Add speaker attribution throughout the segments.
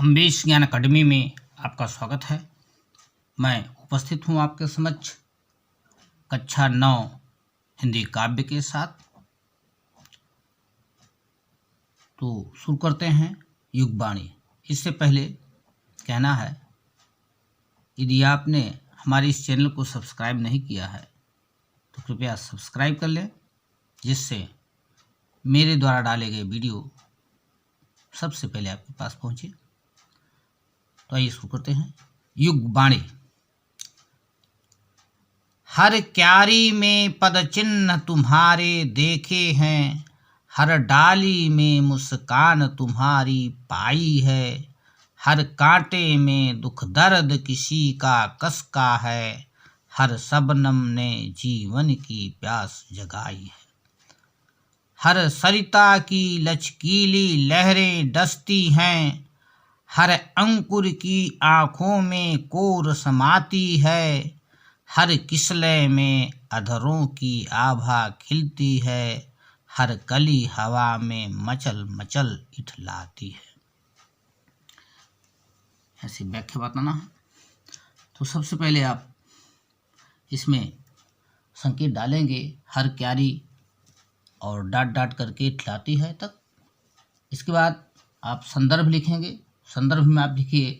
Speaker 1: अम्बेश ज्ञान अकादमी में आपका स्वागत है। मैं उपस्थित हूँ आपके समक्ष कक्षा 9 हिंदी काव्य के साथ। तो शुरू करते हैं युगवाणी। इससे पहले कहना है, यदि आपने हमारे इस चैनल को सब्सक्राइब नहीं किया है तो कृपया सब्सक्राइब कर लें, जिससे मेरे द्वारा डाले गए वीडियो सबसे पहले आपके पास पहुँचे। तो आइए शुरू करते हैं युगवाणी। हर क्यारी में पद चिन्ह तुम्हारे देखे हैं, हर डाली में मुस्कान तुम्हारी पाई है, हर कांटे में दुख दर्द किसी का कसका है, हर शबनम ने जीवन की प्यास जगाई है। हर सरिता की लचकीली लहरें डसती हैं, हर अंकुर की आँखों में कोर समाती है, हर किसले में अधरों की आभा खिलती है, हर कली हवा में मचल मचल इठलाती है। ऐसी व्याख्या बताना है। तो सबसे पहले आप इसमें संकेत डालेंगे, हर क्यारी और डाट डाट करके इठलाती है तक। इसके बाद आप संदर्भ लिखेंगे। संदर्भ में आप लिखिए,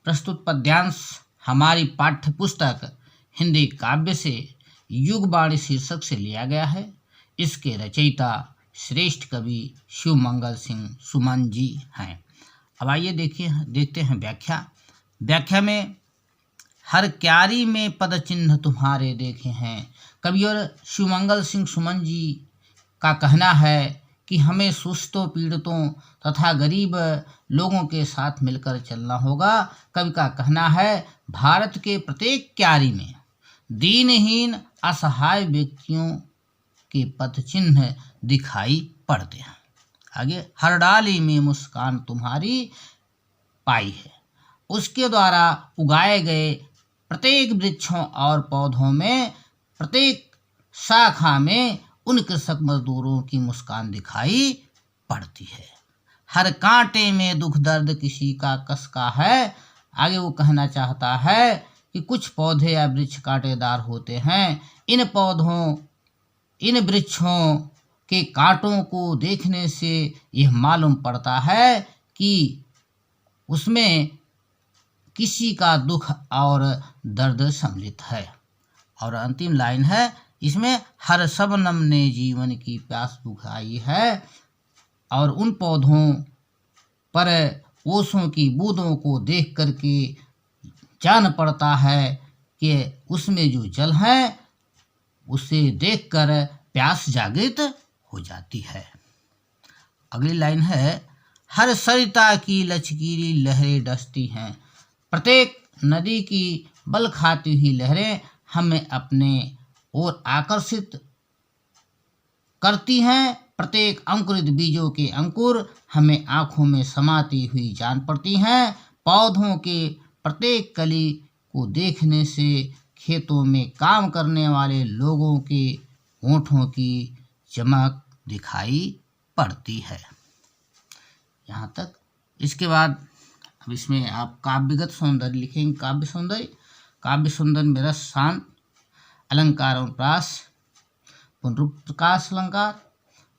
Speaker 1: प्रस्तुत पद्यांश हमारी पाठ्य पुस्तक हिंदी काव्य से युगवाणी शीर्षक से लिया गया है। इसके रचयिता श्रेष्ठ कवि शिवमंगल सिंह सुमन जी हैं। अब आइए देखते हैं व्याख्या। व्याख्या में हर क्यारी में पद चिन्ह तुम्हारे देखे हैं। कवि और शिवमंगल सिंह सुमन जी का कहना है कि हमें सुस्तों, पीड़ितों तथा गरीब लोगों के साथ मिलकर चलना होगा। कवि का कहना है, भारत के प्रत्येक क्यारी में दीनहीन असहाय व्यक्तियों के पद चिन्ह दिखाई पड़ते हैं। आगे, हर डाली में मुस्कान तुम्हारी पाई है। उसके द्वारा उगाए गए प्रत्येक वृक्षों और पौधों में, प्रत्येक शाखा में उन कृषक मजदूरों की मुस्कान दिखाई पड़ती है। हर कांटे में दुख दर्द किसी का कसका है। आगे वो कहना चाहता है कि कुछ पौधे या वृक्ष कांटेदार होते हैं। इन वृक्षों के कांटों को देखने से यह मालूम पड़ता है कि उसमें किसी का दुख और दर्द सम्मिलित है। और अंतिम लाइन है इसमें, हर शबनम ने जीवन की प्यास बुझाई है। और उन पौधों पर ओसों की बूंदों को देख करके जान पड़ता है कि उसमें जो जल है उसे देखकर प्यास जागृत हो जाती है। अगली लाइन है, हर सरिता की लचकीली लहरें डसती हैं। प्रत्येक नदी की बल खाती हुई लहरें हमें अपने ओर आकर्षित करती हैं। प्रत्येक अंकुरित बीजों के अंकुर हमें आँखों में समाती हुई जान पड़ती हैं। पौधों के प्रत्येक कली को देखने से खेतों में काम करने वाले लोगों के होठों की चमक दिखाई पड़ती है। यहाँ तक। इसके बाद अब इसमें आप काव्यगत सौंदर्य लिखेंगे। काव्य सौंदर्य में रस, शांत, अलंकार और प्रास, पुनरुक्तकाश अलंकार,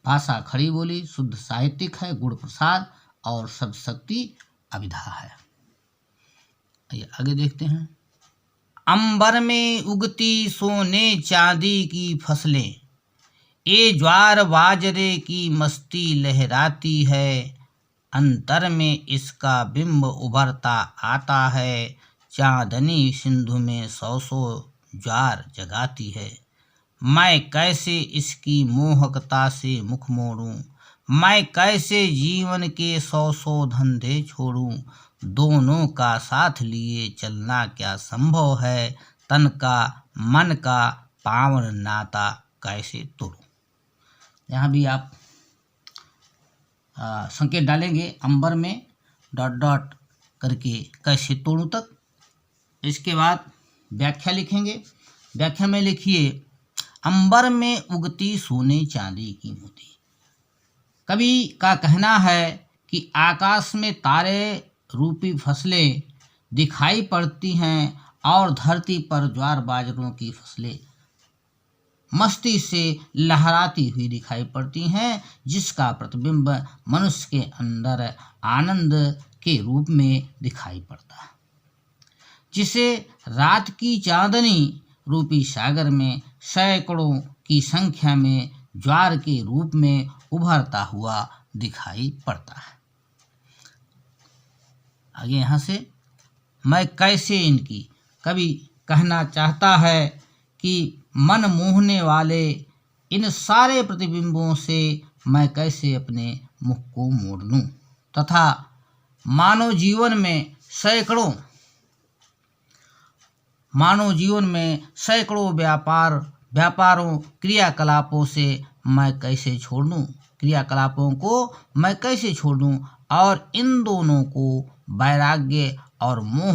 Speaker 1: भाषा खड़ी बोली, शुद्ध साहित्यिक है, गुण प्रसाद और शब्द शक्ति अभिधा है। आगे देखते हैं। अंबर में उगती सोने चांदी की फसलें, ये ज्वार बाजरे की मस्ती लहराती है, अंतर में इसका बिंब उभरता आता है, चांदनी सिंधु में सौ सौ ज्वार जगाती है। मैं कैसे इसकी मोहकता से मुख मोड़ूं, मैं कैसे जीवन के सौ सौ धंधे छोड़ूं, दोनों का साथ लिए चलना क्या संभव है, तन का मन का पावन नाता कैसे तोड़ूं। यहाँ भी आप संकेत डालेंगे, अंबर में डॉट डॉट करके कैसे तोड़ूं तक। इसके बाद व्याख्या लिखेंगे। व्याख्या में लिखिए, अंबर में उगती सोने चांदी की मोती। कवि का कहना है कि आकाश में तारे रूपी फसलें दिखाई पड़ती हैं और धरती पर ज्वार बाजरों की फसलें मस्ती से लहराती हुई दिखाई पड़ती हैं, जिसका प्रतिबिंब मनुष्य के अंदर आनंद के रूप में दिखाई पड़ता है, जिसे रात की चांदनी रूपी सागर में सैकड़ों की संख्या में ज्वार के रूप में उभरता हुआ दिखाई पड़ता है। आगे यहाँ से मैं कैसे इनकी, कवि कहना चाहता है कि मन मोहने वाले इन सारे प्रतिबिंबों से मैं कैसे अपने मुख को मोड़ लूं तथा मानव जीवन में सैकड़ों व्यापारों क्रियाकलापों से मैं कैसे छोड़ दूं, क्रियाकलापों को मैं कैसे छोड़ दूं और इन दोनों को वैराग्य और मोह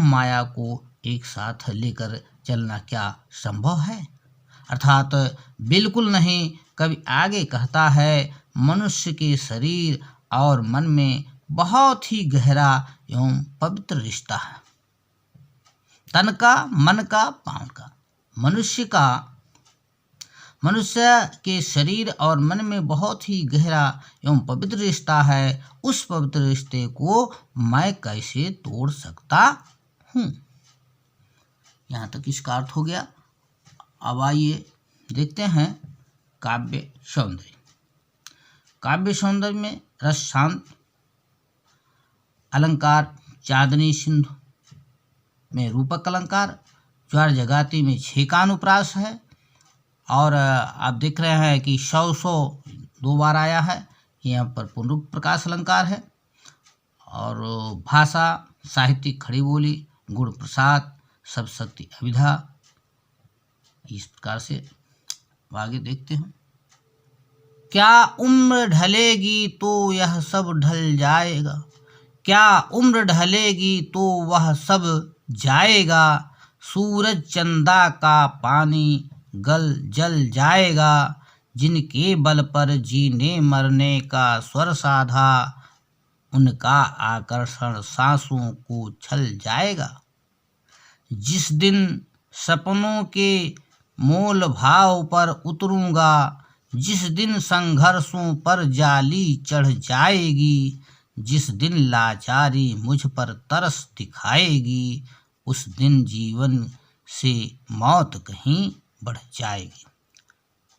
Speaker 1: माया को एक साथ लेकर चलना क्या संभव है? अर्थात बिल्कुल नहीं। कवि आगे कहता है, मनुष्य के शरीर और मन में बहुत ही गहरा एवं पवित्र रिश्ता है। तन का, मन का, पांव का। मनुष्य के शरीर और मन में बहुत ही गहरा एवं पवित्र रिश्ता है। उस पवित्र रिश्ते को मैं कैसे तोड़ सकता हूँ? यहाँ तक इसका अर्थ हो गया। अब आइए देखते हैं काव्य सौंदर्य। काव्य सौंदर्य में रस शांत अलंकार, चांदनी सिंधु में रूपक अलंकार, ज्वार जगाती में 6 का अनुप्रास है। और आप देख रहे हैं कि 100 2 बार आया है। यहाँ पर पुनरुक्त प्रकाश अलंकार है। और भाषा, साहित्यिक खड़ी बोली, गुण प्रसाद, सब शक्ति अभिधा। इस प्रकार से आगे देखते हैं। क्या उम्र ढलेगी तो यह सब ढल जाएगा, क्या उम्र ढलेगी तो वह सब जाएगा, सूरज चंदा का पानी जल जाएगा, जिनके बल पर जीने मरने का स्वर साधा, उनका आकर्षण सांसों को छल जाएगा। जिस दिन सपनों के मोल भाव पर उतरूंगा, जिस दिन संघर्षों पर जाली चढ़ जाएगी, जिस दिन लाचारी मुझ पर तरस दिखाएगी, उस दिन जीवन से मौत कहीं बढ़ जाएगी।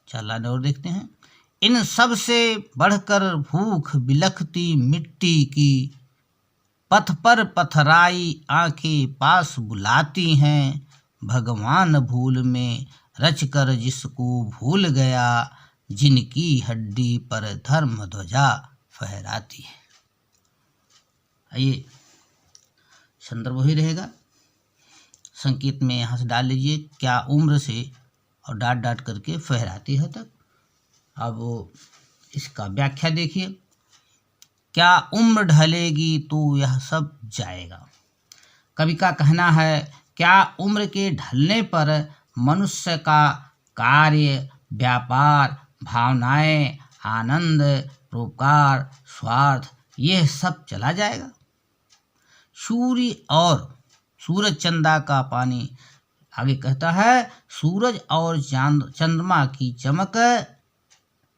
Speaker 1: चल और देखते हैं। इन सब से बढ़कर भूख बिलखती मिट्टी की, पथ पर पथराई आंखें पास बुलाती हैं, भगवान भूल में रचकर जिसको भूल गया, जिनकी हड्डी पर धर्म ध्वजा फहराती है। आइए संदर्भ वही रहेगा। संकेत में यहाँ से डाल लीजिए, क्या उम्र से और डाट डाट करके फहराती है तक। अब इसका व्याख्या देखिए। क्या उम्र ढलेगी तो यह सब जाएगा। कवि का कहना है, क्या उम्र के ढलने पर मनुष्य का कार्य, व्यापार, भावनाएं, आनंद, परोपकार, स्वार्थ, यह सब चला जाएगा। सूरज चंदा का पानी, आगे कहता है, सूरज और चंद्रमा की चमक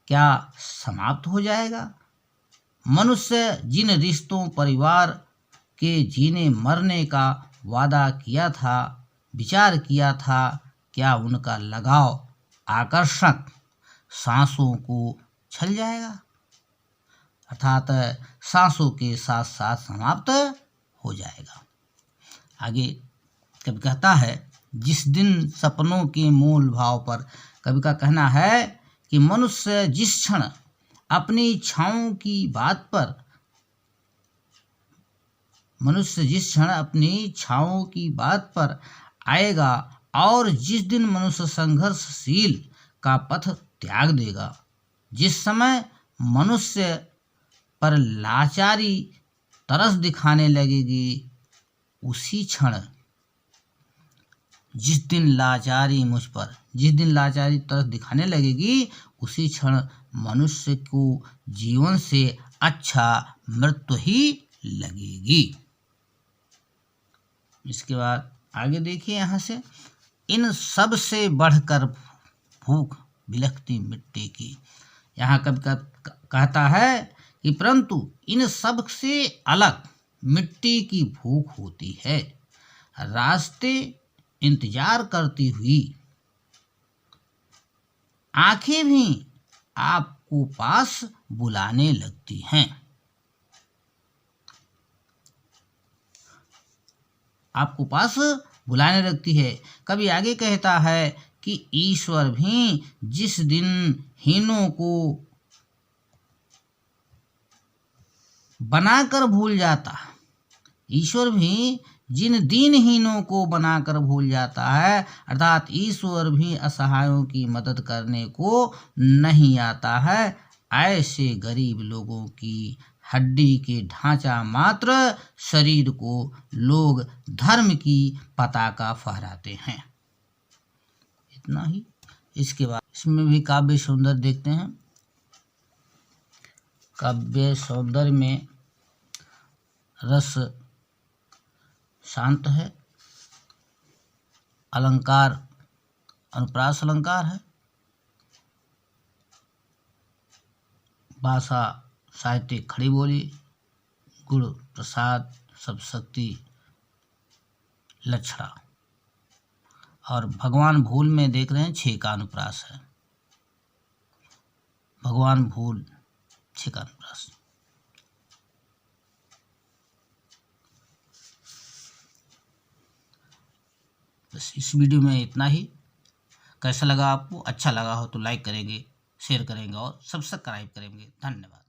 Speaker 1: क्या समाप्त हो जाएगा। मनुष्य जिन रिश्तों, परिवार के जीने मरने का वादा किया था, विचार किया था, क्या उनका लगाव, आकर्षण सांसों को छल जाएगा। अर्थात सांसों के साथ साथ समाप्त हो जाएगा। आगे कवि कहता है, जिस दिन सपनों के मूल भाव पर, कवि का कहना है कि मनुष्य जिस क्षण अपनी इच्छाओं की बात पर आएगा और जिस दिन मनुष्य संघर्षशील का पथ त्याग देगा, जिस समय मनुष्य पर लाचारी तरस दिखाने लगेगी, उसी क्षण, जिस दिन लाचारी तरस दिखाने लगेगी, उसी क्षण मनुष्य को जीवन से अच्छा मृत्यु ही लगेगी। इसके बाद आगे देखिए यहाँ से, इन सब से बढ़कर भूख बिलखती मिट्टी की। यहाँ कभी कहता है कि परंतु इन सब से अलग मिट्टी की भूख होती है, रास्ते इंतजार करती हुई, आंखें भी आपको पास बुलाने लगती हैं। आपको पास बुलाने लगती है। कभी आगे कहता है कि ईश्वर भी जिस दिन हीनों को बनाकर भूल जाता, ईश्वर भी जिन दीनहीनों को बनाकर भूल जाता है, अर्थात ईश्वर भी असहायों की मदद करने को नहीं आता है, ऐसे गरीब लोगों की हड्डी के ढांचा मात्र शरीर को लोग धर्म की पताका फहराते हैं। इतना ही। इसके बाद इसमें भी काव्य सौंदर्य देखते हैं। काव्य सौंदर्य में रस शांत है, अलंकार अनुप्रास अलंकार है, भाषा साहित्य खड़ी बोली, गुण प्रसाद सब शक्ति लक्षणा, और भगवान भूल में देख रहे हैं 6 का अनुप्रास है। भगवान भूल 6 का अनुप्रास। बस इस वीडियो में इतना ही। कैसा लगा आपको? अच्छा लगा हो तो लाइक करेंगे, शेयर करेंगे और सब्सक्राइब करेंगे। धन्यवाद।